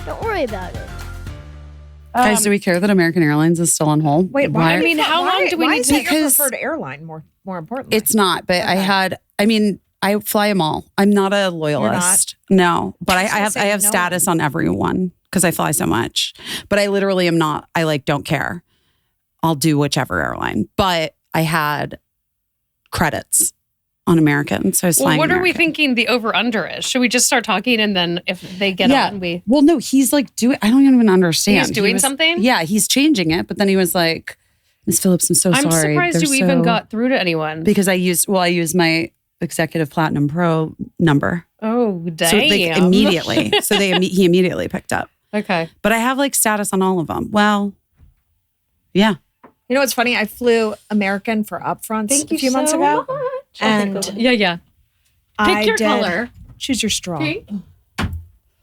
Don't worry about it. Guys, do we care that American Airlines is still on hold? Wait, why? I mean, how long do we why need is to- it your Because- preferred airline? More importantly, It's not, but I fly them all. I'm not a loyalist. No, but I have status on everyone because I fly so much. But I literally am not. I don't care. I'll do whichever airline. But I had credits on American, so I was flying what are we American. thinking the over-under is? Should we just start talking and then if they get on, we... Well, no, he's doing. I don't even understand. He's doing something? Yeah, he's changing it. But then he was like, "Miss Phillips, I'm so sorry." I'm surprised They're you even got through to anyone. because I used my Executive Platinum Pro number. Oh, damn. So immediately. So he immediately picked up. Okay. But I have status on all of them. Well, yeah. You know what's funny? I flew American for upfronts a few months ago, and Yeah. Pick your color. Choose your straw. Pink.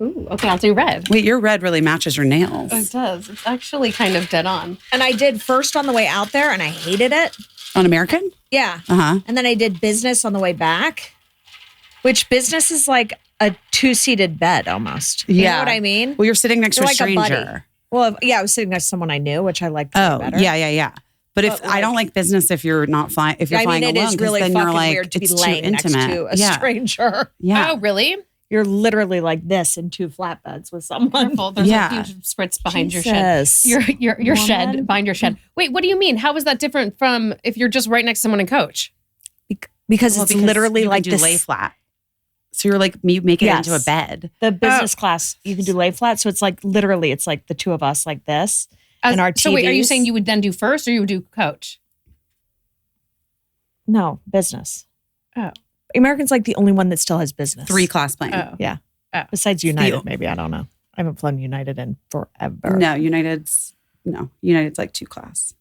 Ooh, okay, I'll do red. Wait, your red really matches your nails. It does. It's actually kind of dead on. And I did first on the way out there, and I hated it. On American? Yeah. Uh-huh. And then I did business on the way back, which business is like a 2-seated bed almost. You know what I mean? Well, you're sitting next to a You're like a buddy. stranger. Well, I was sitting next to someone I knew, which I liked better. Yeah. But if I don't like business, if you're not flying, if you're flying it alone, is really then fucking you're like, weird to be it's too laying next intimate. to a stranger. Yeah. Oh, really? You're literally like this in 2 flatbeds with someone. Careful. There's Yeah. a huge spritz behind Jesus. your shed. Your shed, Woman. behind your shed. Wait, what do you mean? How is that different from if you're just right next to someone in coach? Because it's literally you like can do this. lay flat. So you're you make it into a Yes. bed. The business class, you can do lay flat. So it's literally, it's like the two of us like this. And our So wait, are you TVs. saying you would then do first or you would do coach? No, business. Oh. American's like the only one that still has business. 3-class plane. Oh. Yeah. Oh. Besides United, maybe. I don't know. I haven't flown United in forever. No, United's 2-class.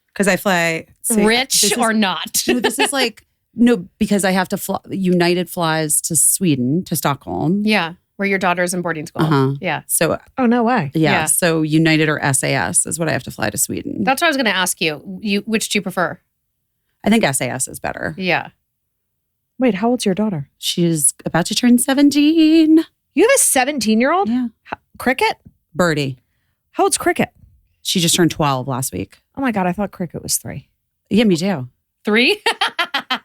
Because I fly Rich or not? No, this is because I have to fly. United flies to Sweden, to Stockholm. Yeah, where your daughter's in boarding school. Uh-huh. Yeah. So Oh, no way. yeah, Yeah. so United or SAS is what I have to fly to Sweden. That's what I was going to ask you. Which do you prefer? I think SAS is better. Yeah. Wait, how old's your daughter? She's about to turn 17. You have a 17-year-old? Yeah. Cricket? Birdie. How old's Cricket? She just turned 12 last week. Oh my God, I thought Cricket was 3. Yeah, me too. 3?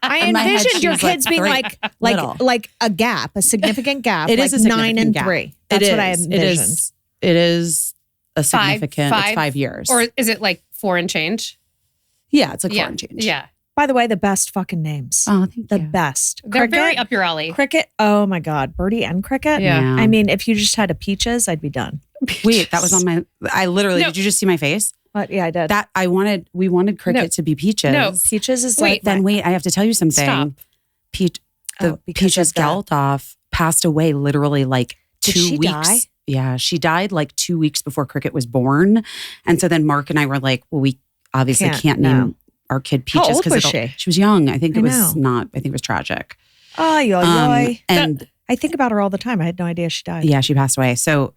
I In my head, envisioned she your was like kids being 3. like Little. a gap, a significant gap. It like is a significant 9 and gap. 3. That's what I envisioned. It is a significant. Five? It's 5 years. Or is it 4 and change? yeah, it's Yeah. foreign change. Yeah. By the way, the best fucking names. Oh, thank The you. best. They're very up your alley. Cricket. Oh my God. Birdie and Cricket. Yeah. I mean, if you just had a Peaches, I'd be done. Wait, that was on my. I literally. No. Did you just see my face? But yeah, I did. That we wanted Cricket No. to be Peaches. No. Peaches is Wait, like Then wait, I have to tell you something. Stop. Oh, because Peaches of that. Geldof passed away literally Did 2 she weeks. die? Yeah, she died 2 weeks before Cricket was born, and so then Mark and I were like, well, we obviously can't no. name our kid Peaches How old was she she? was young. I think I it was know. not. I think it was tragic. Ay, ay, ay. And I think about her all the time. I had no idea she died. yeah, she passed away. So,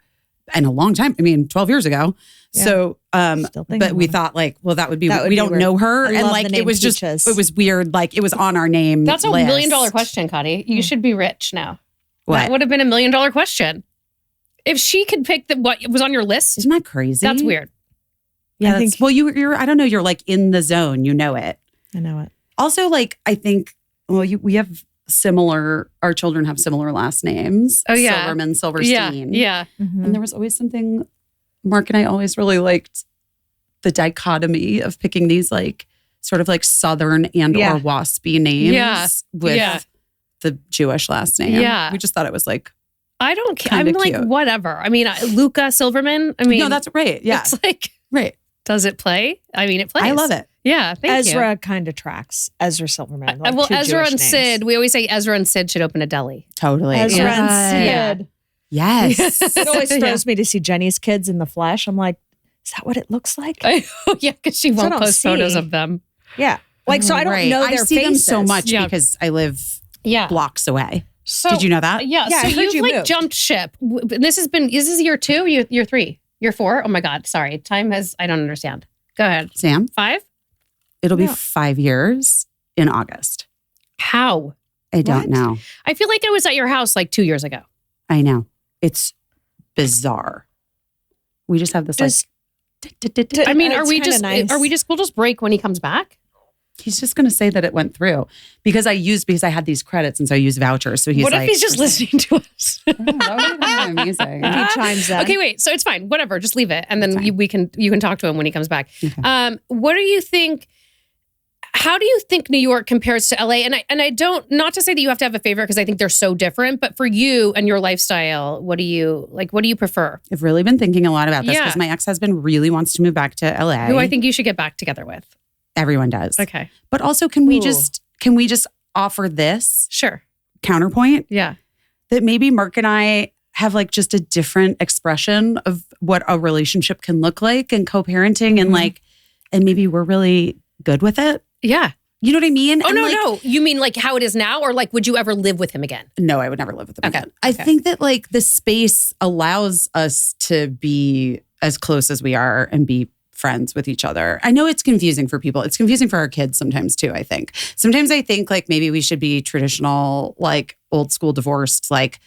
and a long time. I mean, 12 years ago. Yeah. So, Still thinking but we about thought well, that would be. That would we be don't weird. know her, I and love the it name was just Peaches. it was weird. It was on our name. That's a $1 list. million question, Kottie. You should be rich now. What? That would have been $1 million question. If she could pick what was on your list, Isn't that crazy? that's weird. Yeah, I think- well, you're. I don't know. You're in the zone. You know it. I know it. Also, I think. Well, we have similar. Our children have similar last names. Oh, yeah. Silverman, Silverstein. Yeah. And there was always something. Mark and I always really liked the dichotomy of picking these sort of Southern and Yeah. or waspy names Yeah. with Yeah. the Jewish last name. Yeah. We just thought it was I don't care. I'm Kinda cute. whatever. I mean, Luca Silverman. I mean, no, that's right. Yeah. It's Right. does it play? I mean, it plays. I love it. Yeah. Thank you. Ezra kind of tracks. Ezra Silverman. Well, two Ezra Jewish and names. Sid. We always say Ezra and Sid should open a deli. Totally. Ezra Yeah. and Sid. Yes. It always Yeah. throws me to see Jenny's kids in the flesh. I'm like, is that what it looks like? Yeah, because she I won't don't post photos see. of them. Yeah. So I don't Right. know I their see faces. them so much Yeah. because I live Yeah. blocks away. So, Did you know that? Yeah. Yeah, so I heard you've you moved. jumped ship. This is year 2, year 3, year 4. Oh my God. Sorry. Time I don't understand. Go ahead. Sam? 5? It'll be No. 5 years in August. How? I don't What? know. I feel like I was at your house 2 years ago. I know. It's bizarre. We just have this I mean, we'll just break when he comes back? He's just going to say that it went through because I had these credits and so I used vouchers. So he's what if he's just listening to us? That would be amazing. If he chimes in. Okay, wait. So it's fine. Whatever. Just leave it, and then you can talk to him when he comes back. Okay. What do you think? How do you think New York compares to LA? And I don't, not to say that you have to have a favorite because I think they're so different, but for you and your lifestyle, what do you prefer? I've really been thinking a lot about this because my ex-husband really wants to move back to LA. Who I think you should get back together with. Everyone does. Okay. But also can we just offer this counterpoint? Yeah. That maybe Mark and I have like just a different expression of what a relationship can look like and co-parenting and maybe we're really good with it. Yeah. You know what I mean? Oh, no. You mean like how it is now or like would you ever live with him again? No, I would never live with him again. I think that like the space allows us to be as close as we are and be friends with each other. I know it's confusing for people. It's confusing for our kids sometimes too, I think. Sometimes I think like maybe we should be traditional, like old school divorced, like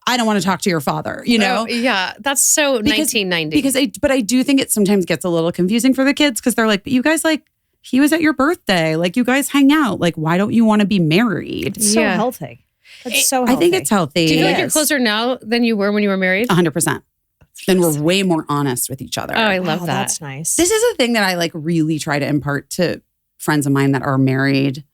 I don't want to talk to your father, you know? Yeah, that's so 1990. But I do think it sometimes gets a little confusing for the kids because they're like, but you guys like, he was at your birthday. Like you guys hang out. Like, why don't you want to be married? It's so healthy. It's so healthy. I think it's healthy. Do you feel like you're closer now than you were when you were married? 100%. Then we're way more honest with each other. Oh, I love that. That's nice. This is a thing that I like really try to impart to friends of mine that are married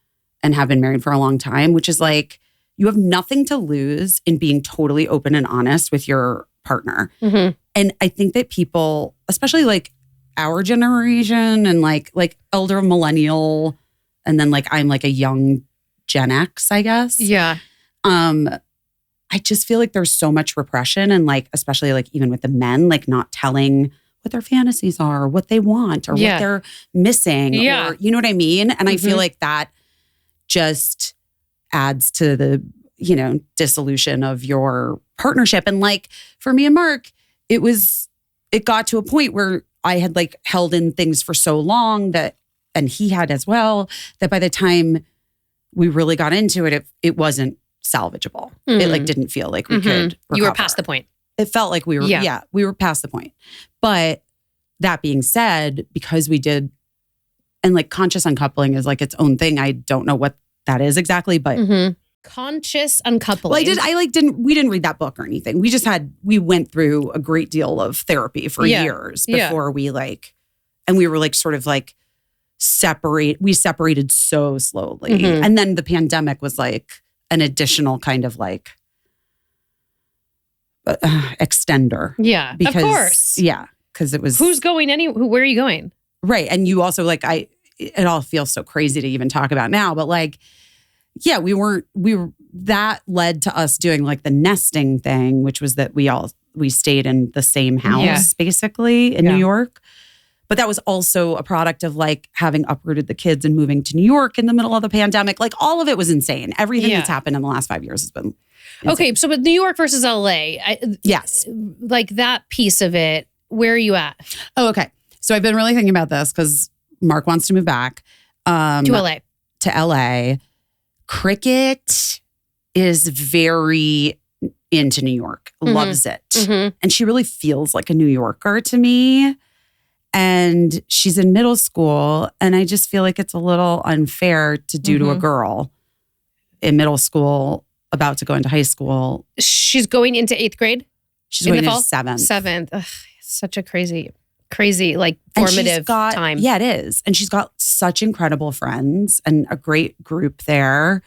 and have been married for a long time, which is like, you have nothing to lose in being totally open and honest with your partner. Mm-hmm. And I think that people, especially like our generation and like elder millennial, and then like I'm like a young Gen X, I guess. Yeah. I just feel like there's so much repression and like, especially like even with the men, like not telling what their fantasies are, what they want or what they're missing or, you know what I mean? And I feel like that just adds to the, dissolution of your partnership. And like for me and Mark, it got to a point where I had like held in things for so long that, and he had as well, that by the time we really got into it, it wasn't salvageable. Mm. It like didn't feel like we could recover. You were past the point. It felt like we were, we were past the point. But that being said, because we did, and like conscious uncoupling is like its own thing. I don't know what that is exactly, but. Conscious uncoupling. Well, we didn't read that book or anything. We went through a great deal of therapy for years before we and we were like sort of like we separated so slowly. And then the pandemic was like an additional kind of like extender. Yeah, of course. Yeah, because it was. Who's going where are you going? Right. And you also like, it all feels so crazy to even talk about now, but like, yeah, that led to us doing like the nesting thing, which was that we stayed in the same house basically in New York. But that was also a product of like having uprooted the kids and moving to New York in the middle of the pandemic. Like all of it was insane. Everything that's happened in the last 5 years has been insane. Okay, so with New York versus LA, yes. Like that piece of it, where are you at? Oh, okay. So I've been really thinking about this because Mark wants to move back. To LA. Cricket is very into New York, loves it. And she really feels like a New Yorker to me. And she's in middle school. And I just feel like it's a little unfair to do to a girl in middle school about to go into high school. She's going into 8th grade? She's going into 7th. 7th. Ugh, such a crazy like formative time. Yeah, it is. And she's got such incredible friends and a great group there.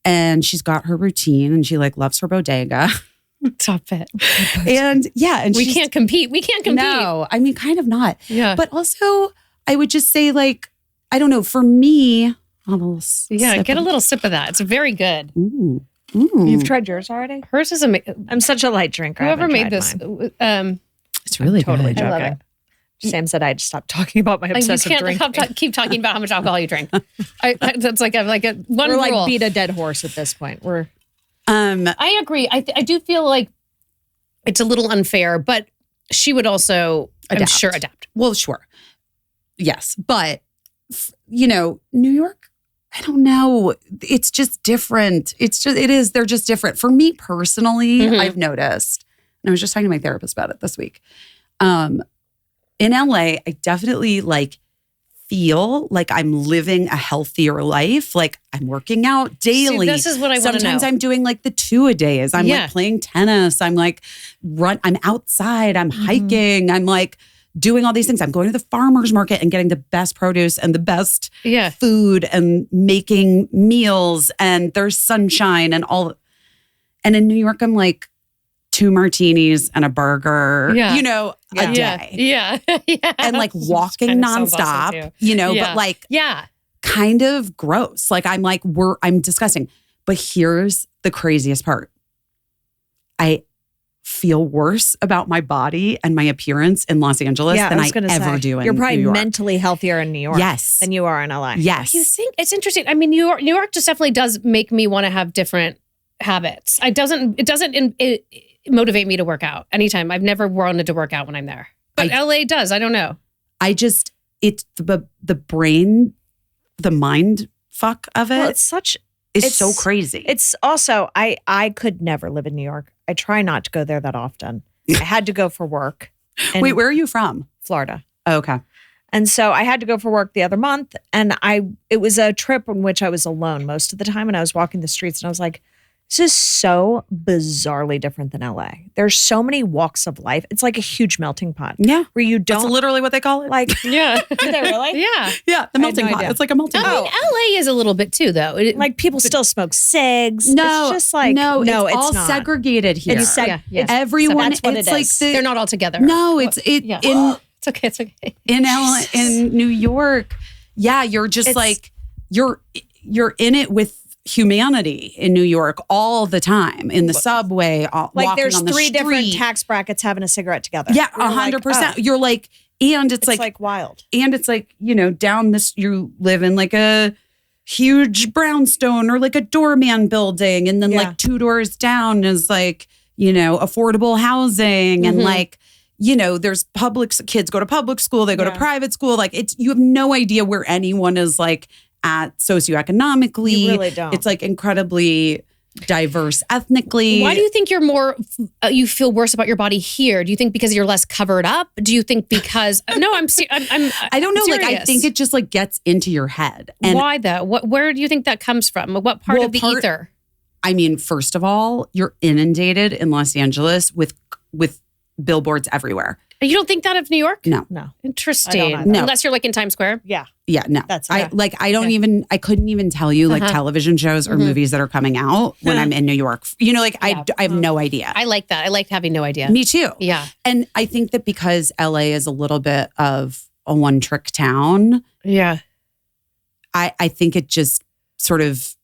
And she's got her routine and she like loves her bodega. Stop it. And we can't compete. No, I mean, kind of not. Yeah. But also I would just say like, I don't know, for me, get a little sip of that. It's very good. Ooh. You've tried yours already? Hers is amazing. I'm such a light drinker. Whoever made this, it's really totally good. joking. I love it. Sam said I'd stop talking about my obsessive drinking. You can't keep talking about how much alcohol you drink. That's like one We're rule. like beat a dead horse at this point. I agree. I do feel like it's a little unfair, but she would also, I'm sure, adapt. Well, sure. Yes. But, New York, I don't know. It's just different. They're just different. For me personally, I've noticed and I was just talking to my therapist about it this week. In LA, I definitely like feel like I'm living a healthier life. Like I'm working out daily. See, this is what I want to know. Sometimes I'm doing like the 2-a-days. I'm like playing tennis. I'm like I'm outside. I'm hiking. I'm like doing all these things. I'm going to the farmer's market and getting the best produce and the best food and making meals, and there's sunshine and all. And in New York, I'm like 2 martinis and a burger, a day. Yeah. And like walking nonstop, awesome but like kind of gross. Like I'm like, I'm disgusting. But here's the craziest part. I feel worse about my body and my appearance in Los Angeles than I ever do in New York. You're probably mentally healthier in New York than you are in LA. Yes. You think it's interesting. I mean, New York just definitely does make me want to have different habits. It doesn't motivate me to work out anytime. I've never wanted to work out when I'm there. But LA does. I don't know. It's the brain, the mind fuck of it. Well, it's so crazy. It's also, I could never live in New York. I try not to go there that often. I had to go for work. Wait, where are you from? Florida. Oh, okay. And so I had to go for work the other month, and it was a trip in which I was alone most of the time, and I was walking the streets and I was like, this is so bizarrely different than LA. There's so many walks of life. It's like a huge melting pot. Yeah. Where you don't. That's literally what they call it. Like, Do they really? Yeah. Yeah. The melting pot. It's like a melting pot. I mean, LA is a little bit too, though. Like people still smoke cigs. No. It's just like, no, it's all not. segregated here. It's everyone. That's what it's it like is. They're not all together. No, It's okay. It's okay. In New York, you're just like you're in it with humanity in New York all the time, in the subway, like there's on the 3 street. different tax brackets having a cigarette together. Yeah, 100%. You're like, and it's like wild. And it's like, down this, you live in like a huge brownstone or like a doorman building, and then like 2 doors down is like, affordable housing, and like, there's kids go to public school, they go to private school. Like you have no idea where anyone is like at socioeconomically. You really don't. It's like incredibly diverse ethnically. Why do you think you feel worse about your body here? Do you think because you're less covered up? Do you think because, I don't know. Serious. Like, I think it just like gets into your head. And why though? Where do you think that comes from? What part of the ether? I mean, first of all, you're inundated in Los Angeles with billboards everywhere. You don't think that of New York? No. Interesting. No. Unless you're like in Times Square. Yeah. Yeah, no. I couldn't even tell you like television shows or movies that are coming out when I'm in New York. I have no idea. I like that. I like having no idea. Me too. Yeah. And I think that because LA is a little bit of a one-trick town. Yeah. I think it just sort of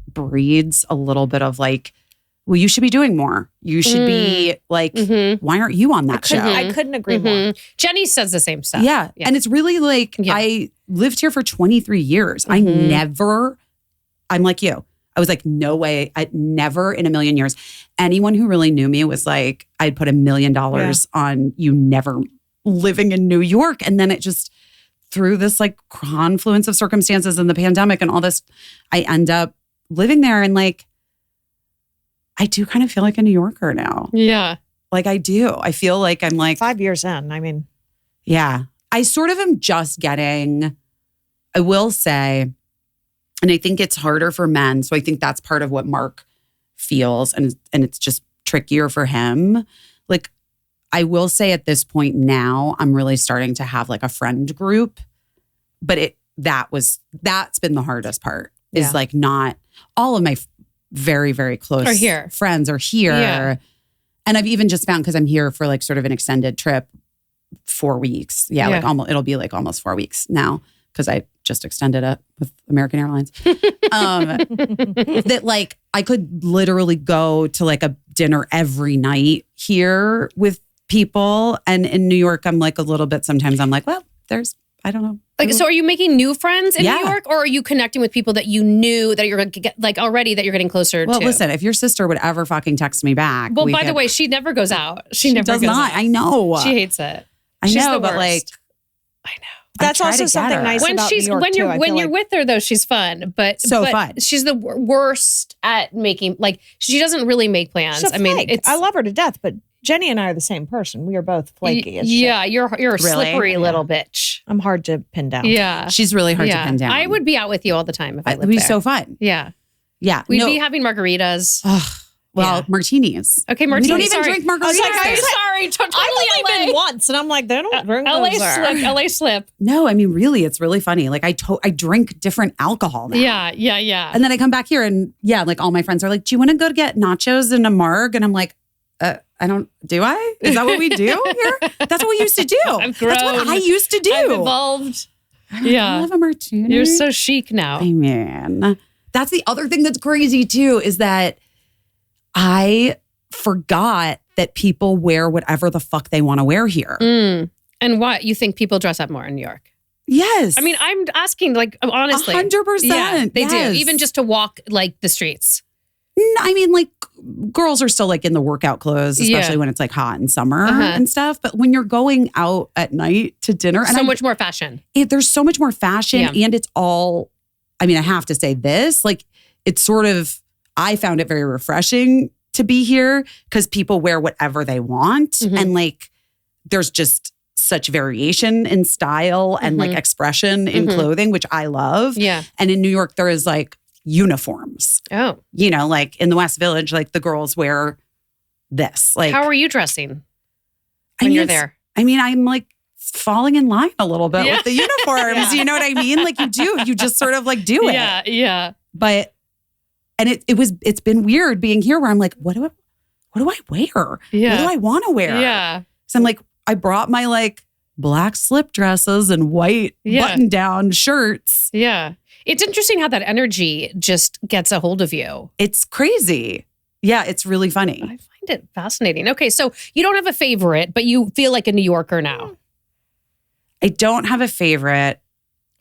breeds a little bit of like, well, you should be doing more. You should be like, why aren't you on that show? I couldn't agree more. Jenny says the same stuff. Yeah. And it's really like, I lived here for 23 years. I'm like you. I was like, no way. I'd never in a million years. Anyone who really knew me was like, I'd put $1 million on you never living in New York. And then it just, through this like confluence of circumstances and the pandemic and all this, I end up living there, and like, I do kind of feel like a New Yorker now. Yeah. Like I do. I feel like I'm like 5 years in. I mean. Yeah. I sort of am just getting, I will say, and I think it's harder for men. So I think that's part of what Mark feels. And it's just trickier for him. Like I will say at this point now, I'm really starting to have like a friend group. But that's been the hardest part is like not all of my very, very close friends are here. Yeah. And I've even just found, because I'm here for like sort of an extended trip, 4 weeks. Yeah. Like it'll be like almost 4 weeks now, because I just extended it with American Airlines. That like I could literally go to like a dinner every night here with people. And in New York, I'm like a little bit, sometimes I'm like, well, I don't know. Like, so are you making new friends in New York, or are you connecting with people that you knew that you're going to get, like already that you're getting closer to? Well, listen, if your sister would ever fucking text me back. Well, by the way, she never goes out. She never does goes not. out. I know. She hates it. I know, but like, I know. That's also something nice about New York too. When you're with her though, she's fun, but fun. She's the worst at making, like, she doesn't really make plans. I mean, I love her to death, but Jenny and I are the same person. We are both flaky as shit. Yeah, you're a slippery little bitch. I'm hard to pin down. Yeah. She's really hard to pin down. I would be out with you all the time if I lived there. It'd be so fun. Yeah. Yeah. We'd be having margaritas. Martinis. Okay, martinis. We don't even drink margaritas. I was like, I'm sorry. Totally I've only been once, and I'm like, they don't drink those there. LA slip. No, I mean, really, it's really funny. Like, I drink different alcohol now. Yeah. And then I come back here and like all my friends are like, do you want to go to get nachos and a marg? And I'm like, I don't, do I? Is that what we do here? That's what we used to do. I've grown. That's what I used to do. I've evolved. I love a martini. You're so chic now. I mean, that's the other thing that's crazy too, is that I forgot that people wear whatever the fuck they want to wear here. And what, you think people dress up more in New York? Yes. I mean, I'm asking, like, honestly. 100%. Yeah, they do. Even just to walk, like, the streets. I mean, like, girls are still like in the workout clothes, especially when it's like hot in summer and stuff. But when you're going out at night to dinner, and much more fashion. There's so much more fashion, and it's all, I mean, I have to say this, like, it's sort of, I found it very refreshing to be here because people wear whatever they want. And like, there's just such variation in style and like expression in clothing, which I love. Yeah. And in New York, there is like uniforms. Oh. You know, like in the West Village, like the girls wear this. Like, how are you dressing when you're there? I mean, I'm like falling in line a little bit with the uniforms. You know what I mean? Like you just sort of like do it. Yeah. But, and it's been weird being here where I'm like, what do I wear? Yeah. What do I want to wear? Yeah. So I'm like, I brought my like black slip dresses and white button down shirts. Yeah. It's interesting how that energy just gets a hold of you. It's crazy. Yeah, it's really funny. I find it fascinating. Okay, so you don't have a favorite, but you feel like a New Yorker now. I don't have a favorite.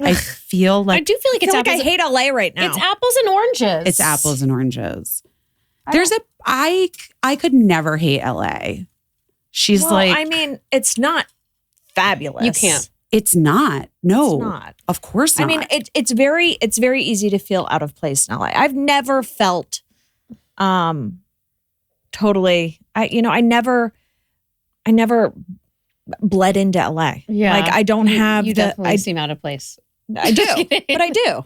I feel like I do feel like it's I hate LA right now. It's apples and oranges. It's apples and oranges. I could never hate LA. She's like, I mean, it's not fabulous. You can't. It's not. No. It's not. Of course not. I mean, it's very easy to feel out of place in LA. I've never felt totally I never bled into LA. Yeah. Like I don't have you definitely seem out of place. I do. But I do.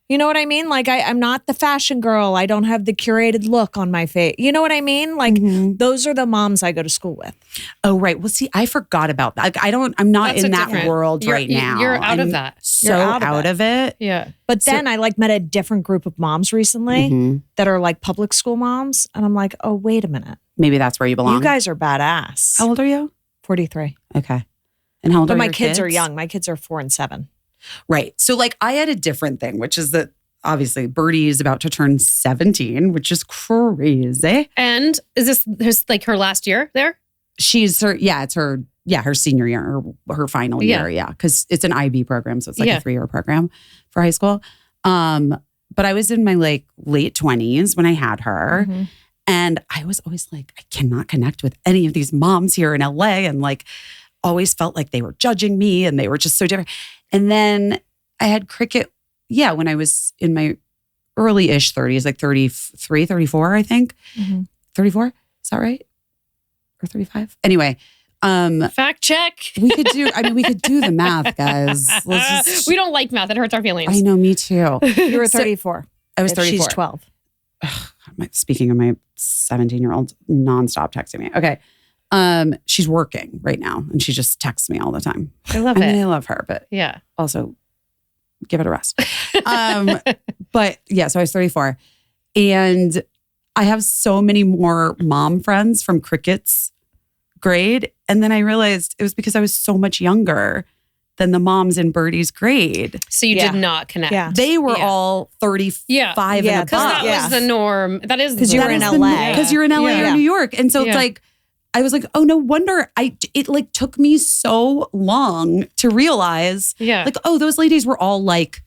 You know what I mean? Like I'm not the fashion girl. I don't have the curated look on my face. You know what I mean? Like those are the moms I go to school with. Oh, right. Well, see, I forgot about that. Like, I'm not in that world right now. You're out of that. So out of it. Yeah. But then I like met a different group of moms recently that are like public school moms. And I'm like, oh, wait a minute. Maybe that's where you belong. You guys are badass. How old are you? 43. Okay. And how old are my your kids are young. My kids are 4 and 7. Right. So like I had a different thing, which is that obviously Birdie is about to turn 17, which is crazy. And is this like her last year there? It's her senior year or her final year. Yeah. Because it's an IB program. So it's like a 3-year program for high school. But I was in my like late 20s when I had her. And I was always like, I cannot connect with any of these moms here in LA. And like always felt like they were judging me and they were just so different. And then I had Cricket, when I was in my early-ish 30s, like 33, 34, I think. 34? Is that right? Or 35? Anyway. Fact check. We could do the math, guys. We don't like math. It hurts our feelings. I know, me too. You were 34. I was 34. She's 12. Speaking of my 17-year-old nonstop texting me. Okay. She's working right now and she just texts me all the time. I love it. I love her, but also give it a rest. But yeah, so I was 34 and I have so many more mom friends from Cricket's grade. And then I realized it was because I was so much younger than the moms in Birdie's grade. So you did not connect. Yeah. They were all 35 and above. Because that was the norm. That is because you're in LA. Because you're in LA or New York. And so it's like, I was like, oh, no wonder it like took me so long to realize like, oh, those ladies were all like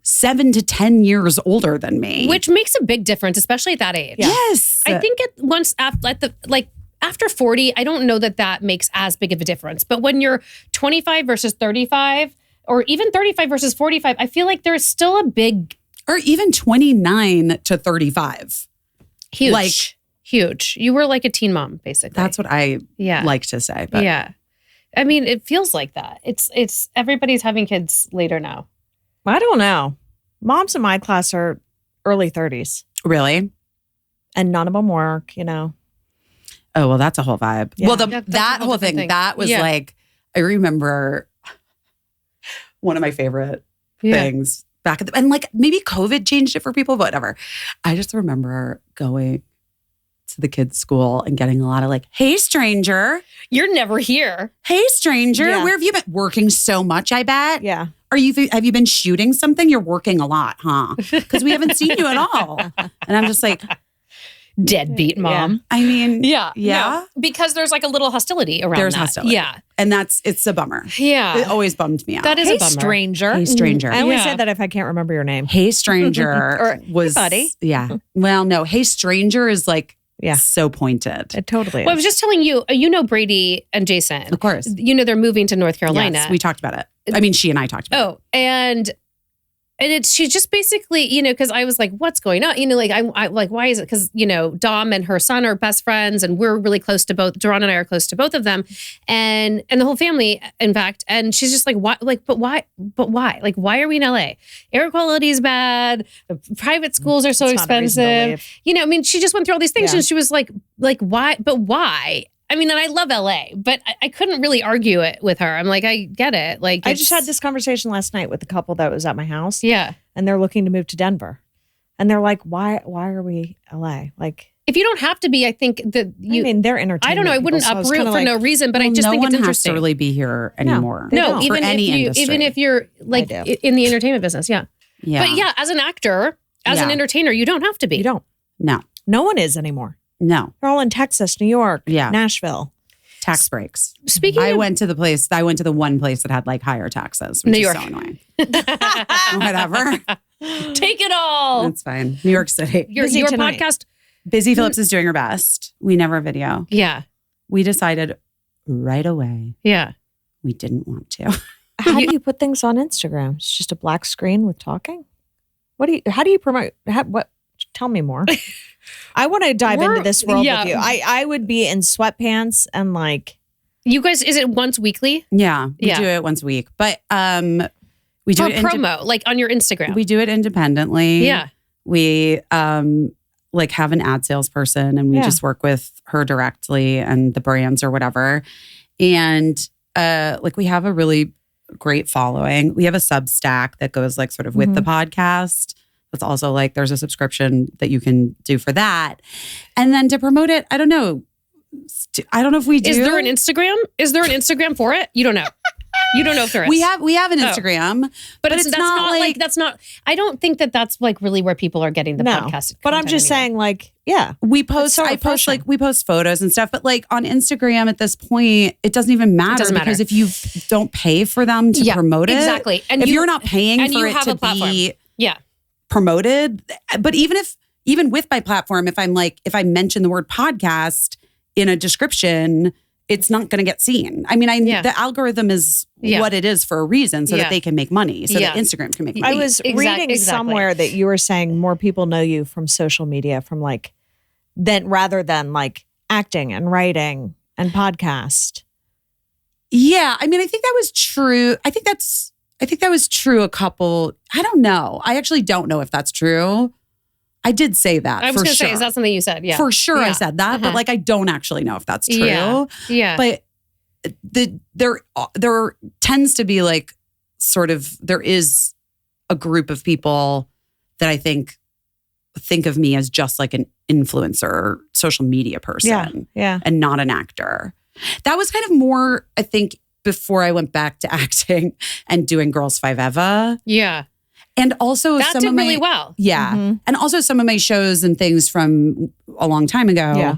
7 to 10 years older than me. Which makes a big difference, especially at that age. Yes. I think after 40, I don't know that makes as big of a difference. But when you're 25 versus 35, or even 35 versus 45, I feel like there's still a big... Or even 29 to 35. Huge. Like, huge. You were like a teen mom, basically. That's what I like to say. But. Yeah. I mean, it feels like that. It's everybody's having kids later now. I don't know. Moms in my class are early 30s. Really? And none of them work, Oh, well, that's a whole vibe. Yeah. Well, That's that a whole different thing, that was like, I remember one of my favorite things back at and like maybe COVID changed it for people, but whatever. I just remember going to the kids' school and getting a lot of like, hey, stranger. You're never here. Hey, stranger. Yeah. Where have you been? Working so much, I bet. Yeah. Have you been shooting something? You're working a lot, huh? Because we haven't seen you at all. And I'm just like, deadbeat mom. I mean, Yeah. Yeah. No, because there's like a little hostility around There's that. hostility. Yeah. And it's a bummer. Yeah. It always bummed me out. That is Hey, a bummer. stranger. Hey, stranger. I only Yeah. say that if I can't remember your name. Hey, stranger Or, was, hey, buddy. Yeah. Well, no, hey, stranger is like so pointed. It totally is. Well, I was just telling you, Brady and Jason. Of course. They're moving to North Carolina. Yes, we talked about it. I mean, she and I talked about it. Oh, and she's just basically, because I was like, what's going on? Like, I like, why is it? Because, Dom and her son are best friends and we're really close to both. Duran and I are close to both of them and the whole family, in fact. And she's just like, why? Like, but why? Like, why are we in LA? Air quality is bad. The private schools are so It's not a reason to expensive. leave. She just went through all these things Yeah. and she was like, why? But why? I mean, and I love LA, but I couldn't really argue it with her. I'm like, I get it. Like, I just had this conversation last night with a couple that was at my house. Yeah. And they're looking to move to Denver. And they're like, why are we LA? Like, if you don't have to be, I think that they're entertained. I don't know. I wouldn't uproot for no reason, but I just no think one it's has interesting. to really be here anymore. they No, don't. even For any industry. even if you're like I do. in the entertainment business, yeah. Yeah. But yeah, as an actor, as an entertainer, you don't have to be. You don't. No. No one is anymore. No. They're all in Texas, New York, Yeah. Nashville. Tax breaks. Speaking I of, went to the one place that had like higher taxes, which New is York. so annoying. Whatever. take it all. That's fine. New York City. Your Busy tonight. podcast. Busy Phillips is doing her best. We never video. Yeah. We decided right away Yeah. we didn't want to. How do you put things on Instagram? It's just a black screen with talking? How do you promote? What? Tell me more. I want to dive into this world with you. I would be in sweatpants and like. You guys, is it once weekly? Yeah. We do it once a week. But we do For it promo, like on your Instagram. We do it independently. Yeah. We like have an ad salesperson and we just work with her directly and the brands or whatever. And like we have a really great following. We have a Substack that goes like sort of with the podcast. That's also like there's a subscription that you can do for that. And then to promote it, I don't know. I don't know if we do. Is there an Instagram? Is there an Instagram for it? You don't know. You don't know if there is. We have an Instagram, but that's not like that's not. I don't think that's like really where people are getting the podcast. But I'm just saying, like, yeah, we post. so I post refreshing. like we post photos and stuff. But like on Instagram at this point, it doesn't even matter because if you don't pay for them to promote it, exactly, and if you're not paying for it to be promoted, but even with my platform, if I mention the word podcast in a description, it's not going to get seen. I mean, the algorithm is what it is for a reason so that they can make money, so that Instagram can make money. I was reading somewhere that you were saying more people know you from social media from like, rather than like acting and writing and podcast. Yeah. I mean, I think that was true. I think that was true a couple, I don't know. I actually don't know if that's true. I did say that. I was going to say, is that something you said? Yeah. For sure I said that, but like I don't actually know if that's true. Yeah. But there tends to be like sort of, there is a group of people that I think of me as just like an influencer, social media person, and not an actor. That was kind of more, I think, before I went back to acting and doing Girls Five Eva. Yeah. And also that some did of my, really well. Yeah. Mm-hmm. And also some of my shows and things from a long time ago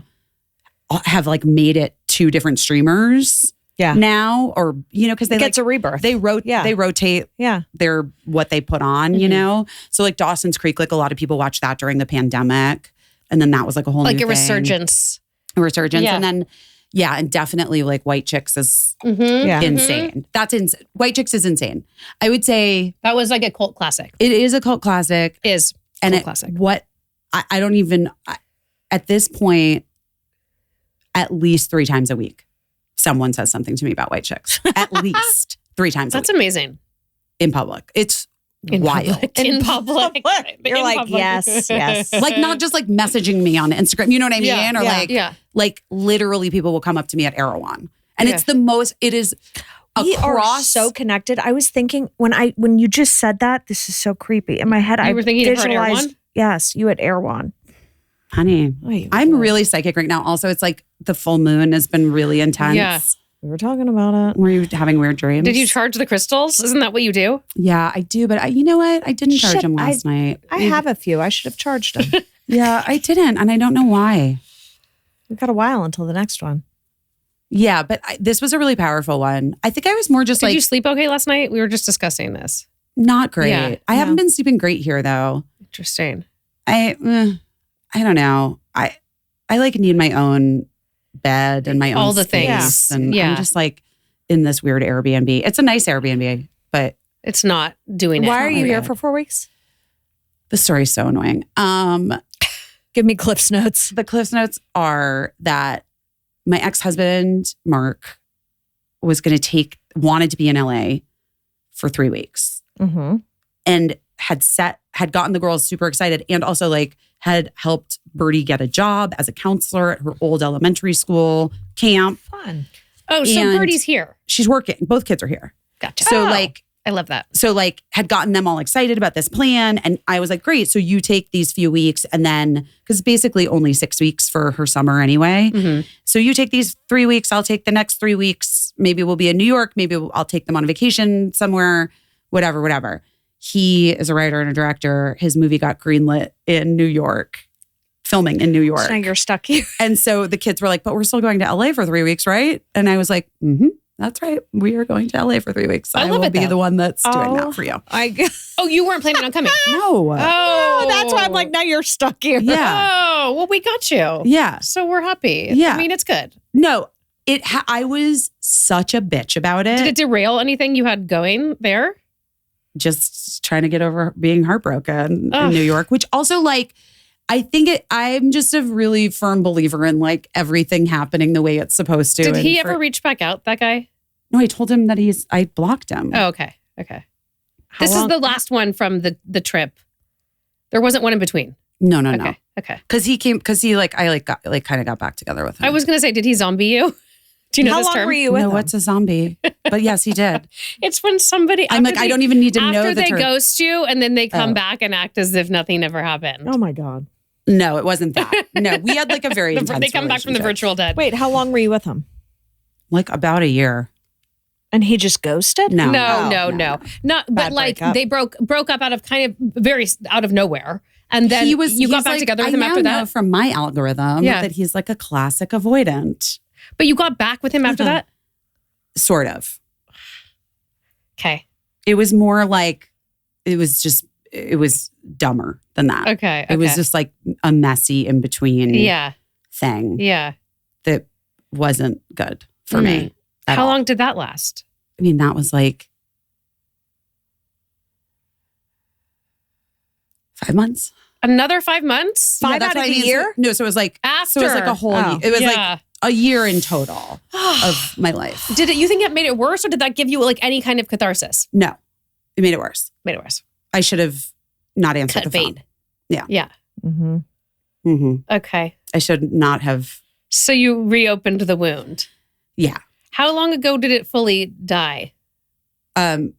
have like made it to different streamers now, or, because they gets a rebirth. They rotate their, what they put on, So like Dawson's Creek, like a lot of people watched that during the pandemic. And then that was like a whole new like a thing. resurgence. resurgence. Yeah. And then, and definitely like White Chicks is insane. That's insane. White Chicks is insane. I would say that was like a cult classic. It is a cult classic. Classic. I don't even, at this point, at least 3 times a week, someone says something to me about White Chicks. At least 3 times a week. That's amazing. In public. It's wild. In public. You're like, yes. Like not just like messaging me on Instagram, you know what I mean? Or like literally people will come up to me at Erewhon. And it's the most, it is we across. Are so connected. I was thinking when you just said that, this is so creepy. In my head, I were thinking of her at Erewhon? Yes, you at Erewhon. Honey, I'm really psychic right now. Also, it's like the full moon has been really intense. Yeah. We were talking about it. Were you having weird dreams? Did you charge the crystals? Isn't that what you do? Yeah, I do. But you know what? I didn't charge them last night. I have a few. I should have charged them. Yeah, I didn't. And I don't know why. We've got a while until the next one. Yeah, but this was a really powerful one. I think I was more just Did you sleep okay last night? We were just discussing this. Not great. Yeah, I haven't been sleeping great here though. Interesting. I don't know. I like need my own bed and my own all the space. things. And I'm just like in this weird Airbnb. It's a nice Airbnb, but it's not doing it. Why are you here for 4 weeks? The story's so annoying. Give me Cliff's Notes. The Cliff's Notes are that my ex-husband, Mark, wanted to be in LA for 3 weeks. Mm-hmm. And had gotten the girls super excited and also like had helped Birdie get a job as a counselor at her old elementary school camp. Fun. Oh, so Birdie's here. She's working. Both kids are here. Gotcha. So like, I love that. So like had gotten them all excited about this plan. And I was like, great. So you take these few weeks and then, because basically only 6 weeks for her summer anyway. Mm-hmm. So you take these 3 weeks, I'll take the next 3 weeks. Maybe we'll be in New York. Maybe I'll take them on vacation somewhere, whatever. He is a writer and a director. His movie got greenlit in New York, filming in New York. So now you're stuck here. And so the kids were like, but we're still going to LA for 3 weeks, right? And I was like, that's right. We are going to LA for 3 weeks. I will be the one that's doing that for you. You weren't planning on coming? No. Oh, that's why I'm like, now you're stuck here. Yeah. Oh, well, we got you. Yeah. So we're happy. Yeah. I mean, it's good. No, I was such a bitch about it. Did it derail anything you had going there? Just trying to get over being heartbroken in New York, which also like, I'm just a really firm believer in like everything happening the way it's supposed to. Did he ever reach back out, that guy? No, I told him that I blocked him. Oh, okay. This is the last one from the trip. There wasn't one in between. No. Okay. Because he kind of got back together with him. I was going to say, did he zombie you? Do you know this term? How long were you with him? What's a zombie? But yes, he did. It's when somebody... I'm like, I don't even need to know the term. After they ghost you and then they come Oh. back and act as if nothing ever happened. Oh my God. No, it wasn't that. No, we had like a very intense They come back from the virtual dead. Wait, how long were you with him? Like about a year. And he just ghosted? No. No. Not, but Bad like breakup. they broke up out of kind of very out of nowhere. And then you got back together with him after I that? know from my algorithm that he's like a classic avoidant. But you got back with him after that? Sort of. Okay. It was more like, it was dumber than that. Okay. It was just like a messy in between thing. Yeah. That wasn't good for me. How long did that last? I mean, that was like 5 months. Another 5 months? Five out of a year? No, so it was like After. So it was like a whole year. It was like a year in total of my life. You think it made it worse, or did that give you like any kind of catharsis? No, it made it worse. I should have not answered the phone. Yeah. Mm-hmm. Mm-hmm. Okay. I should not have. So you reopened the wound. Yeah. How long ago did it fully die?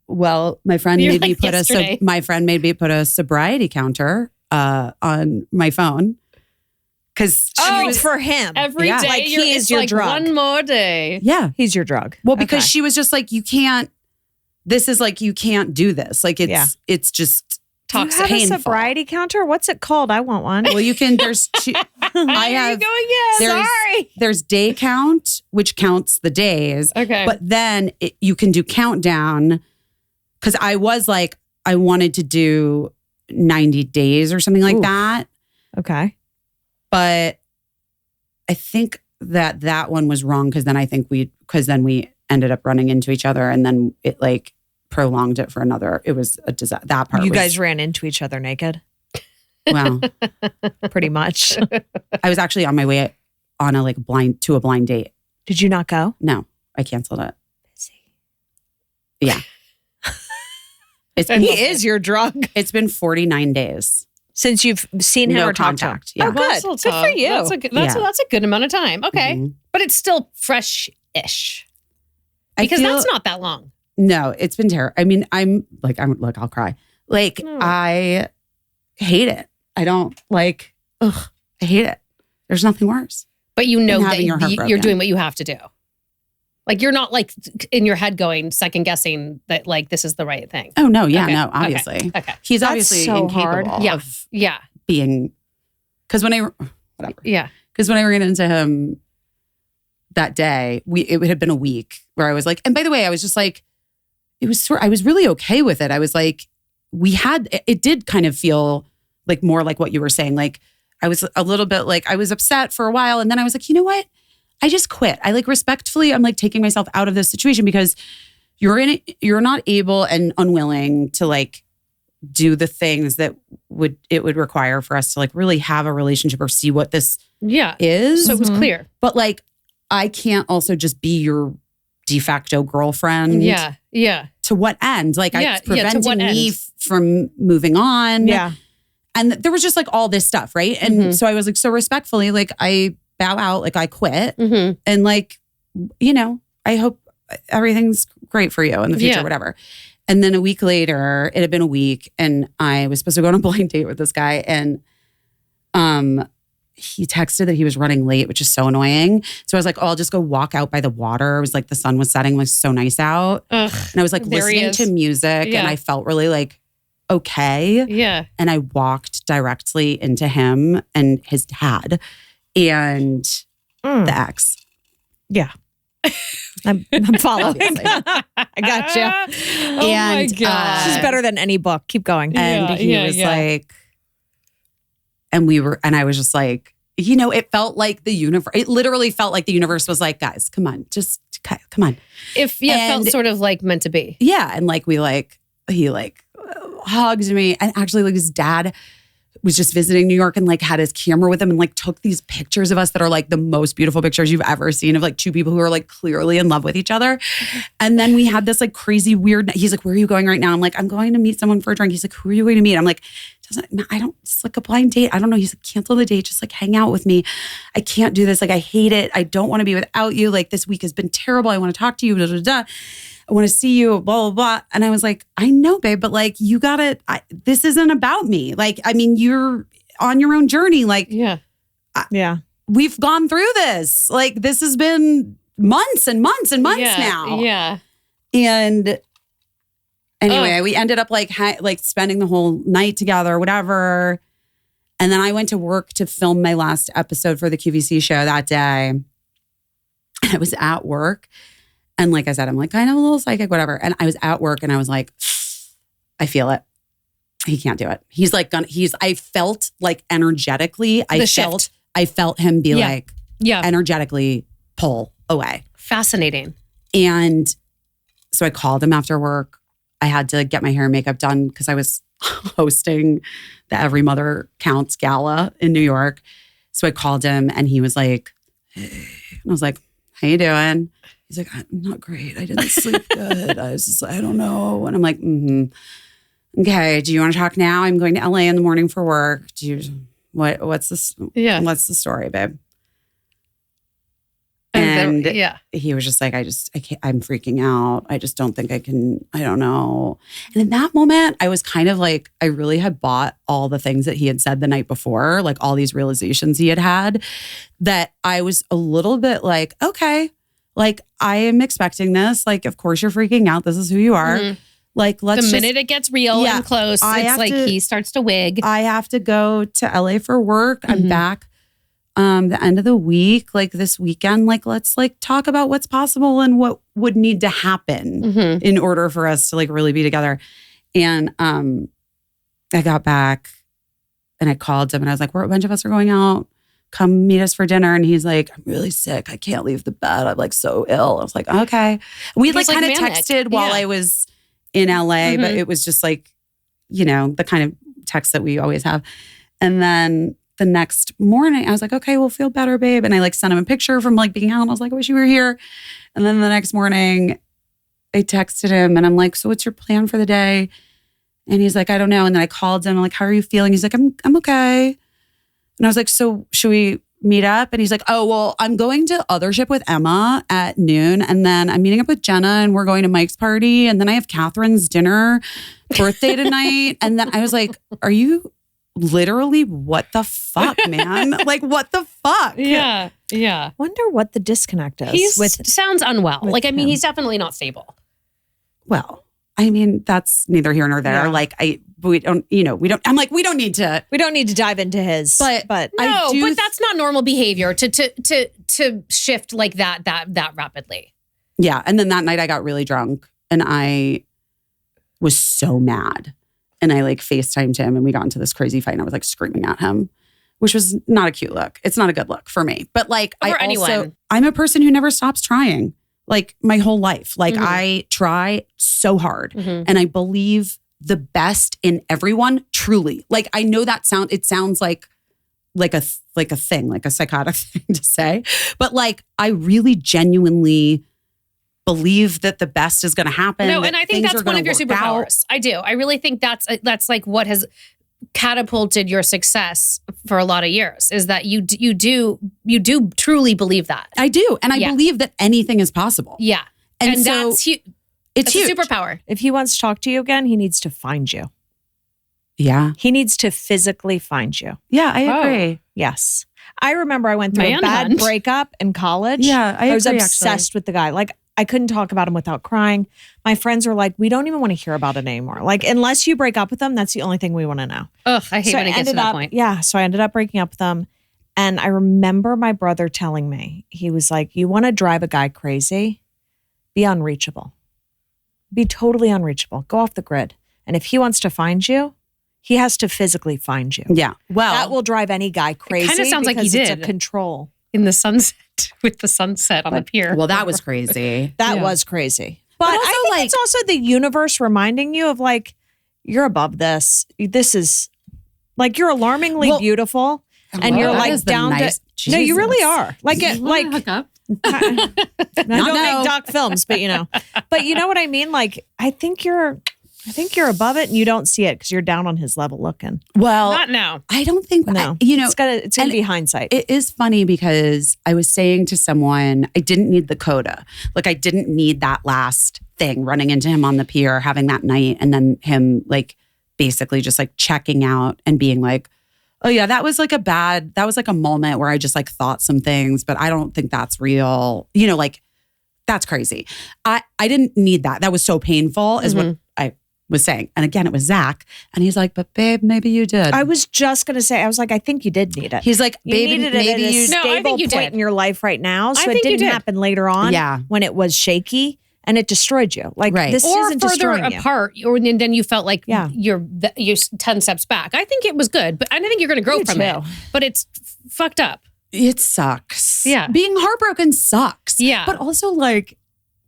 Well, my friend You're made me like put yesterday. put a sobriety counter on my phone because it's for him. Every day, Like he is it's your like drug. one more day. Yeah, He's your drug. well, because Okay. she was just like, you can't. This is like, you can't do this. Like it's just Toxic. toxic. You have a Painful. sobriety counter? What's it called? I want one. Well, you can. There's two. I have. There's day count, which counts the days. Okay. But then you can do countdown. Because I was like, I wanted to do 90 days or something like that. Okay. But I think that one was wrong because then we ended up running into each other, and then it like prolonged it for another. It was a disaster. That part. You guys ran into each other naked. Well, pretty much. I was actually on my way on a blind date. Did you not go? No, I canceled it. Busy. Yeah. He is your drug. It's been 49 days. Since you've seen him or talked to him. Yeah. Oh, good. Good for you. That's a good amount of time. Okay. Mm-hmm. But it's still fresh-ish. Because that's not that long. No, it's been terrible. I mean, I'll cry. I hate it. I don't I hate it. There's nothing worse. But you know that you're doing what you have to do. Like, you're not in your head going second guessing that this is the right thing. Oh no, yeah, okay. No, obviously. Okay. He's That's obviously so incapable hard. of being, because when I ran into him that day, it had been a week where I was like, and by the way, I was just like, I was really okay with it. I was like, it did kind of feel more like what you were saying. I was a little bit I was upset for a while, and then I was like, you know what? I just quit. I respectfully, I'm taking myself out of this situation because you're not able and unwilling to do the things that it would require for us to really have a relationship or see what this is. So it was clear. But I can't also just be your de facto girlfriend. Yeah. Yeah. To what end? It's preventing me from moving on. Yeah. And there was just all this stuff, right? And so I was so respectfully, I bow out, I quit. Mm-hmm. And I hope everyth's great for you in the future, whatever. And then a week later, it had been a week, and I was supposed to go on a blind date with this guy, and he texted that he was running late, which is so annoying. So I was like, oh, I'll just go walk out by the water. It was the sun was setting, so nice out. Ugh, and I was listening to music, and I felt really okay. Yeah. And I walked directly into him and his dad and the ex. Yeah. I'm following. I got you. Oh my God. This is better than any book. Keep going. And he was and I was just it felt like the universe, it literally felt like the universe was guys, come on, just come on. It felt sort of meant to be. Yeah. And he hugged me, and actually his dad was just visiting New York and had his camera with him and took these pictures of us that are the most beautiful pictures you've ever seen of two people who are clearly in love with each other. And then we had this crazy weird, he's where are you going right now? I'm I'm going to meet someone for a drink. He's who are you going to meet? I'm I don't, it's a blind date. I don't know. He's cancel the date. Just hang out with me. I can't do this. I hate it. I don't want to be without you. This week has been terrible. I want to talk to you. Blah, blah, blah. I want to see you, blah, blah, blah. And I was I know, babe, but you got to, this isn't about me. You're on your own journey. Yeah. We've gone through this. This has been months and months and months now. Yeah. And anyway, we ended up spending the whole night together, whatever. And then I went to work to film my last episode for the QVC show that day. I was at work. And I said, I'm kind of a little psychic, whatever. And I was at work and I was I feel it. He can't do it. He's I felt energetically, I felt him be energetically pull away. Fascinating. And so I called him after work. I had to get my hair and makeup done because I was hosting the Every Mother Counts Gala in New York. So I called him and he was hey. And I was how you doing? He's I'm not great. I didn't sleep good. I was just, I don't know. And I'm okay, do you want to talk now? I'm going to LA in the morning for work. What's this? Yeah. What's the story, babe? And he was just I can't, I'm freaking out. I just don't think I can, I don't know. And in that moment, I was kind of I really had bought all the things that he had said the night before, all these realizations he had, that I was a little bit okay, I am expecting this. Of course you're freaking out. This is who you are. Mm-hmm. Let's the minute it gets real and close, it's he starts to wig. I have to go to LA for work. Mm-hmm. I'm back the end of the week, this weekend. Let's talk about what's possible and what would need to happen in order for us to really be together. And I got back and I called him and I was a bunch of us are going out come meet us for dinner. And he's like, I'm really sick. I can't leave the bed. I'm like so ill. I was like, okay. We like kind of texted while I was in LA, but it was just like, you know, the kind of text that we always have. And then the next morning I was like, okay, we'll feel better, babe. And I like sent him a picture from like being out. And I was like, I wish you were here. And then the next morning I texted him and I'm like, so what's your plan for the day? And he's like, I don't know. And then I called him. I'm like, how are you feeling? He's like, I'm okay. And I was like, so should we meet up? And he's like, oh, well, I'm going to Othership with Emma at noon. And then I'm meeting up with Jenna and we're going to Mike's party. And then I have Catherine's birthday tonight. And then I was like, are you literally, what the fuck, man? Like, what the fuck? Yeah. Yeah. Wonder what the disconnect is. He sounds unwell. Like, I mean, he's definitely not stable. Well, I mean, that's neither here nor there. Yeah. Like, we don't need to dive into his, but but that's not normal behavior to shift like that rapidly. Yeah. And then that night I got really drunk and I was so mad. And I like FaceTimed him and we got into this crazy fight and I was like screaming at him, which was not a cute look. It's not a good look for me. But like, I'm a person who never stops trying like my whole life. Like I try so hard and I believe the best in everyone, truly. Like I know it sounds like a thing, like a psychotic thing to say. But like, I really genuinely believe that the best is going to happen. No, and I think that's one of your superpowers. I do. I really think that's like what has catapulted your success for a lot of years is that you do truly believe that. I do. And I believe that anything is possible. Yeah. And so that's huge. It's a superpower. If he wants to talk to you again, he needs to find you. Yeah. He needs to physically find you. Yeah, I agree. Yes. I remember I went through a bad breakup in college. Yeah, I was obsessed with the guy. Like, I couldn't talk about him without crying. My friends were like, we don't even want to hear about it anymore. Like, unless you break up with them, that's the only thing we want to know. Ugh, I hate when it gets to that point. Yeah, so I ended up breaking up with them. And I remember my brother telling me, he was like, you want to drive a guy crazy? Be unreachable. Be totally unreachable. Go off the grid. And if he wants to find you, he has to physically find you. Yeah. Well, that will drive any guy crazy. Kind of sounds like he did. It's a control. In the sunset, with the sunset on the pier. Well, that was crazy. That was crazy. But I think it's also the universe reminding you of like, you're above this. This is like, you're alarmingly beautiful. And you're like down to, no, you really are. Like, hook up? I don't make doc films, but you know what I mean? Like, I think you're above it and you don't see it because you're down on his level looking. Well, not now. I don't think, no. It's going to be hindsight. It is funny because I was saying to someone, I didn't need the coda. Like I didn't need that last thing, running into him on the pier, having that night, and then him like basically just like checking out and being like, oh yeah, that was like a moment where I just like thought some things, but I don't think that's real. You know, like that's crazy. I didn't need that. That was so painful is what I was saying. And again, it was Zach. And he's like, but babe, maybe you did. I was just going to say, I was like, I think you did need it. He's like, baby, maybe you stable point in your life right now. So it didn't happen later on when it was shaky and it destroyed you. Like this isn't destroying you. Or further apart, or then you felt like you're 10 steps back. I think it was good, but I don't think you're going to grow from it. But it's fucked up. It sucks. Yeah. Being heartbroken sucks. Yeah. But also like,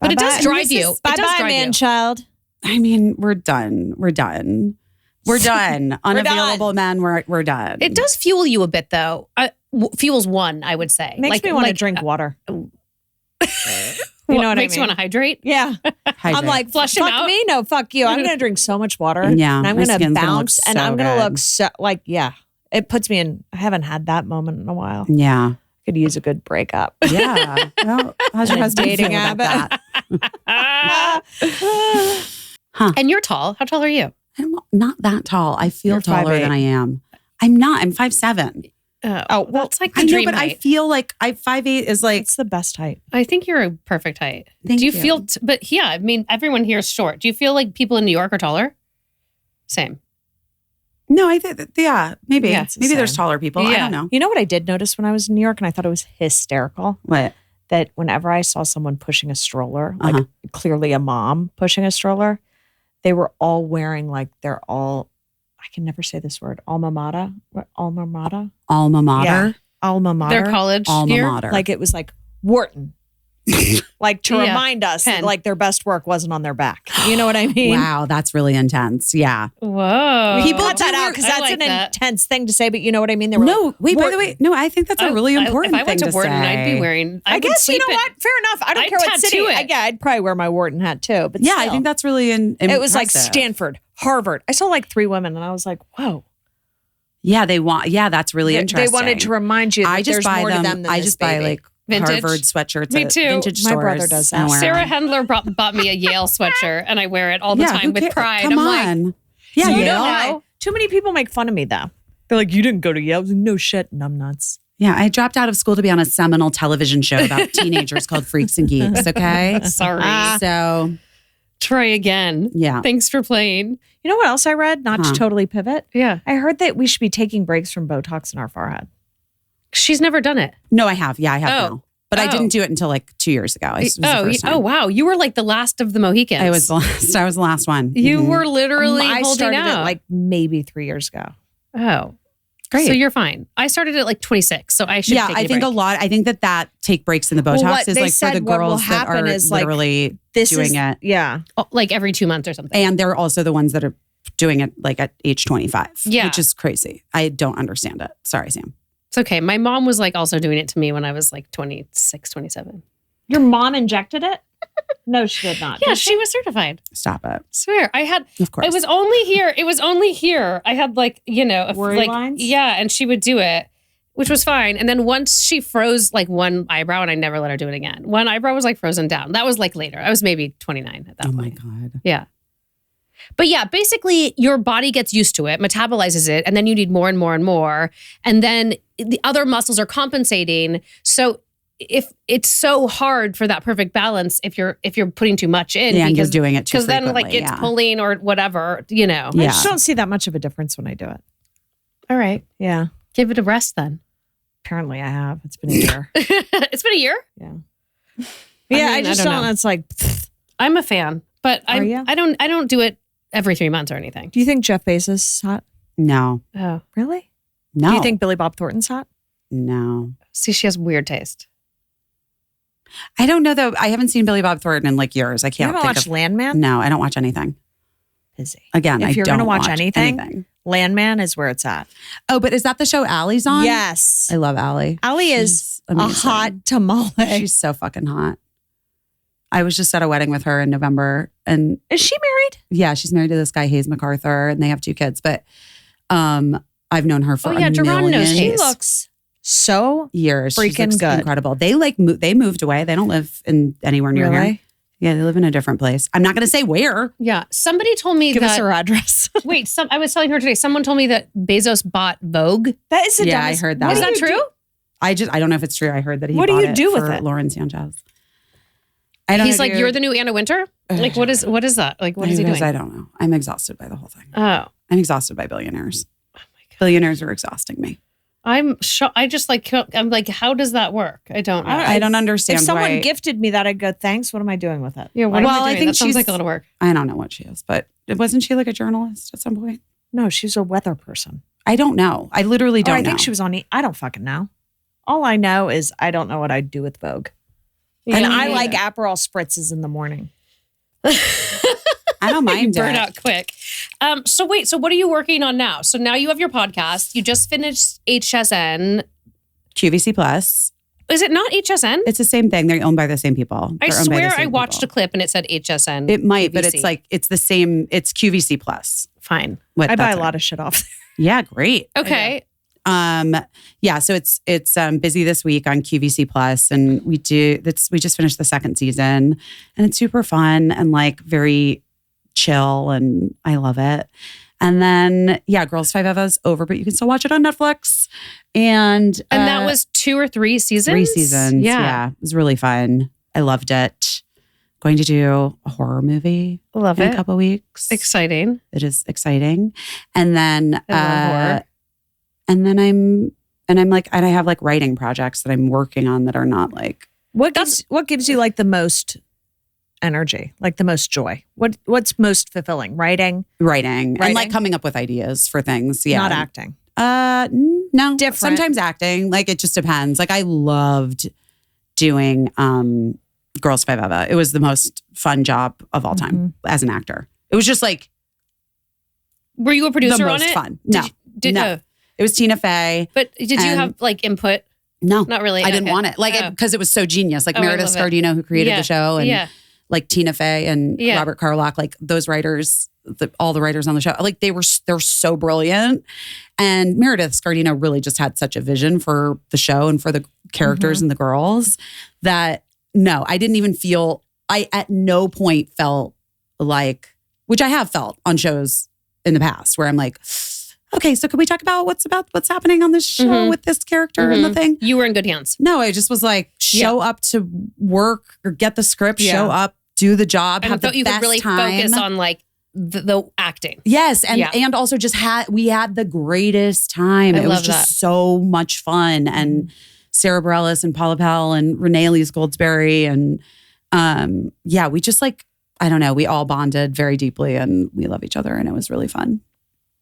but it does drive you. Bye-bye, man-child. I mean, we're done. Unavailable men, we're done. It does fuel you a bit, though. Fuels one, I would say. Makes me want to drink water. You know what makes you want to hydrate? Yeah. I'm like, flush him out. Fuck me? No, fuck you. I'm going to drink so much water. Yeah. And I'm going to bounce and I'm going to good. look so, like, it puts me in, I haven't had that moment in a while. Yeah. Could use a good breakup. Yeah. Well, how's your husband dating feel about that? And you're tall. How tall are you? I'm not that tall. I feel You're taller 5'8". than I am. I'm not. I'm 5'7". Well, it's like the I know, dream but height. I feel like 5'8" is like It's the best height. I think you're a perfect height. Thank Do you you. feel? But yeah, I mean, everyone here is short. Do you feel like people in New York are taller? Same. no. I think maybe it's the maybe there's same. taller people. I don't know. You know what I did notice when I was in New York and I thought it was hysterical? What? That whenever I saw someone pushing a stroller, like clearly a mom pushing a stroller, they were all wearing like they're all, I can never say this word, alma mater. What, alma mater? Alma mater. Yeah. alma mater. Their college Alma year? mater. Like it was like Wharton. Like to Yeah. remind us that Penn. like their best work wasn't on their back. You know what I mean? Wow, that's really intense. Yeah. Whoa. People cut that out because I that's like an that. intense thing to say, but you know what I mean? They were No, like, wait, by the Wharton. way, no, I think that's a really important If I went thing to Wharton, say. I'd be wearing. I would guess, you sleep know in- what? Fair enough. I don't I'd care what city. tattoo it. Yeah, I'd probably wear my Wharton hat too. But Yeah, still. I think that's really It was like impressive. Stanford, Harvard. I saw like 3 women and I was like, whoa. Yeah, that's really They interesting. wanted to remind you that I just there's buy more them. to them than I this just buy baby. like Vintage? Harvard sweatshirts Me at too. vintage My stores. brother does that. and wear Sarah them. Hendler bought me a Yale sweatshirt, and I wear it all the who time with cares? pride. Come I'm like, on. Yeah, You Yale. don't know. Too many people make fun of me though. They're like, you didn't go to Yale. I was like, no shit, numbnuts. Yeah, I dropped out of school to be on a seminal television show about teenagers called Freaks and Geeks. Okay, sorry. so Try again. yeah, Thanks for playing. You know what else I read? Not to totally pivot. Yeah. I heard that we should be taking breaks from Botox in our forehead. She's never done it. no, I have. Yeah, I have Oh. now, but I Oh. didn't do it until like 2 years ago. It was the first time. Oh, wow. You were like the last of the Mohicans. I was the last. I was the last one. You Mhm. were literally I holding started out. it like maybe 3 years ago. oh, Great. So you're fine. I started at like 26, so I should. Yeah, take I think a lot. I think that take breaks in the Well, Botox what is they like for said the what will girls that happen are is, like, literally This doing is, it, Yeah. like every 2 months or something. and they're also the ones that are doing it like at age 25. Yeah. which is crazy. I don't understand it. Sorry, Sam. It's okay. My mom was like also doing it to me when I was like 26, 27. Your mom injected it? No, she did not. Yeah, Did she was certified. Stop it. Swear, I had. Of course. It was only here. I had like Worry like lines? yeah, and she would do it, which was fine. And then once she froze like one eyebrow, and I never let her do it again. One eyebrow was like frozen down. That was like later. I was maybe 29 at that Oh point. my God. Yeah. But yeah, basically your body gets used to it, metabolizes it, and then you need more and more and more. And then the other muscles are compensating. So if it's so hard for that perfect balance if you're putting too much in, Yeah, and you're doing it too because then like frequently, it's yeah. pulling or whatever, you know. I Yeah. just don't see that much of a difference when I do it. All right. Yeah. Give it a rest then. Apparently I have. It's been a year. It's been a year. Yeah. I Yeah, I mean, just I don't don't. know. It's like, I'm a fan, but Are you? I don't do it every 3 months or anything. do you think Jeff Bezos is hot? No. Oh. Really? No. Do you think Billy Bob Thornton's hot? No. See, she has weird taste. I don't know though. I haven't seen Billy Bob Thornton in like years. I You can't haven't think watched of. Landman? No, I don't watch anything. Busy. Again, If I you're don't gonna watch watch anything, Landman is where it's at. Oh, but is that the show Allie's on? Yes. I love Allie. Allie is She's a amazing. hot tamale. She's so fucking hot. I was just at a wedding with her in November, and Is she married? yeah, she's married to this guy Hayes MacArthur, and they have 2 kids. But I've known her for Oh, yeah, a Duran knows million Hayes. She looks so years. She freaking looks good. incredible. They like they moved away. They don't live in anywhere near here. really. Yeah, they live in a different place. I'm not going to say where. Yeah. Somebody told me Give us that. her address. Wait, I was telling her today. Someone told me that Bezos bought Vogue. That is the Yeah, dumbest. I heard that. What Is do that you true? do? I don't know if it's true. I heard that he What do bought you it do with for it? Lauren Sanchez. I don't He's know, like, dude. you're the new Anna Winter. Like, what is that? Like, what is he Because doing? I don't know. I'm exhausted by the whole thing. Oh, I'm exhausted by billionaires. Billionaires are exhausting me. I'm shocked. I just like, I'm like, how does that work? I don't know. I don't understand If someone why. gifted me that, I'd go, thanks. What am I doing with it? Yeah, what Well, am I I doing? think That sounds she's- like a lot of work. I don't know what she is, but wasn't she like a journalist at some point? No, she's a weather person. I don't know. I literally don't I know. think she was on. I don't fucking know. All I know is I don't know what I'd do with Vogue. And Yeah. I like Aperol spritzes in the morning. I don't mind burn it. out quick. So wait, so what are you working on now? So now you have your podcast. You just finished HSN. QVC Plus. Is it not HSN? It's the same thing. They're owned by the same people. I They're owned by the swear I same watched a people. clip and it said HSN. It might, but it's QVC. like it's the same. It's QVC Plus. Fine. What, I buy that's a it. lot of shit off there. Yeah, great. Okay. Yeah, so it's busy this week on QVC Plus, and we just finished the 2nd season, and it's super fun and like very chill, and I love it. And then Girls 5 Eva's over, but you can still watch it on Netflix. And that was 2 or 3 seasons? 3 seasons. Yeah, it was really fun. I loved it. Going to do a horror movie Love in it. a couple weeks. Exciting. It is exciting. And then I love horror. and then I have like writing projects that I'm working on that are not like What gives you like the most energy, like the most joy? What's most fulfilling? Writing, writing and like Writing? coming up with ideas for things. Yeah. not acting. No, different. sometimes acting. Like it just depends. Like I loved doing Girls Five Eva. It was the most fun job of all time as an actor. It was just like. Were you a producer the on most it? fun. No, no. It was Tina Fey. But did you have like input? No, not really. I didn't want it. Like because it was so genius. Like Meredith Scardino, who created the show, and like Tina Fey and Robert Carlock, like those writers, all the writers on the show, like they're so brilliant. And Meredith Scardino really just had such a vision for the show and for the characters and the girls that no, I didn't even feel. I at no point felt like, which I have felt on shows in the past, where I'm like, okay, so can we talk about what's happening on this show with this character and the thing? You were in good hands. No, I just was like, show up to work or get the script, show up, do the job, and have the you best could really time. focus on like the acting. Yes, and also just we had the greatest time. It was just so much fun. And Sarah Bareilles and Paula Pell and Renee Elise Goldsberry and we just like, I don't know, we all bonded very deeply and we love each other and it was really fun.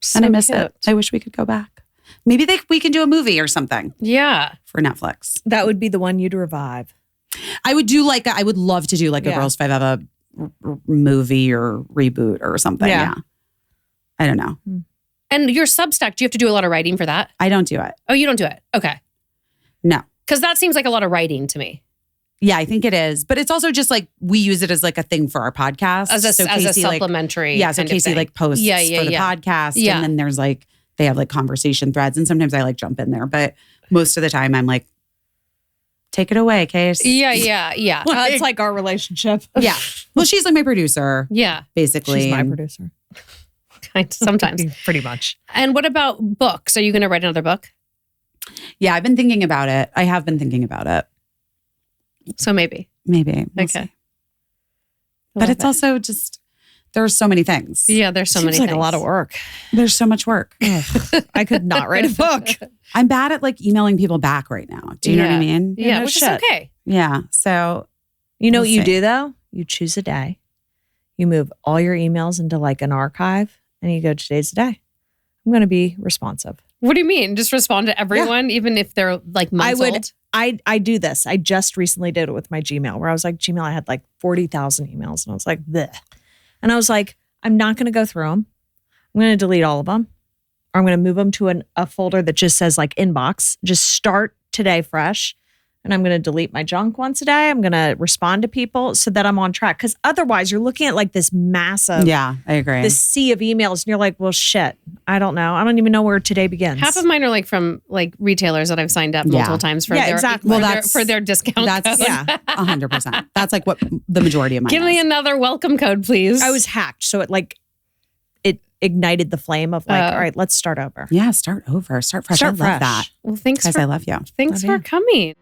So and I miss cute. it. I wish we could go back. Maybe we can do a movie or something. Yeah. For Netflix. That would be the one you'd revive. I would do I would love to do like a Girls Five Eva movie or reboot or something. Yeah. I don't know. And your Substack, do you have to do a lot of writing for that? I don't do it. Oh, you don't do it? Okay. No. Because that seems like a lot of writing to me. Yeah, I think it is. But it's also just like we use it as like a thing for our podcast. As a supplementary. So Casey like posts for the podcast. Yeah. And then there's like, they have like conversation threads. And sometimes I like jump in there. But most of the time I'm like, take it away, Case. Yeah. It's like our relationship. Yeah. Well, she's like my producer. Yeah. Basically. She's my producer. Sometimes. Pretty much. And what about books? Are you going to write another book? Yeah, I've been thinking about it. I have been thinking about it. So maybe. We'll okay. See. But it's also just, there's so many things. Yeah, there's so many things. Seems like a lot of work. There's so much work. I could not write a book. I'm bad at like emailing people back right now. Do you know what I mean? Yeah, which is okay. Yeah. So. You know what you do though? You choose a day. You move all your emails into like an archive and you go, today's the day. I'm going to be responsive. What do you mean? Just respond to everyone, even if they're like months old? I do this. I just recently did it with my Gmail where I was like, Gmail, I had like 40,000 emails. And I was like, bleh. And I was like, I'm not going to go through them. I'm going to delete all of them. Or I'm going to move them to a folder that just says like inbox. Just start today fresh. And I'm going to delete my junk once a day. I'm going to respond to people so that I'm on track. Because otherwise you're looking at like this massive, I agree. This sea of emails. And you're like, well, shit, I don't know. I don't even know where today begins. Half of mine are like from like retailers that I've signed up multiple times for for their discount that's, code. Yeah, 100%. That's like what the majority of mine Give me another welcome code, please. I was hacked. So it ignited the flame of like, all right, let's start over. Yeah, start over. Start fresh. I love that. Well, thanks because I love you. Thanks for coming.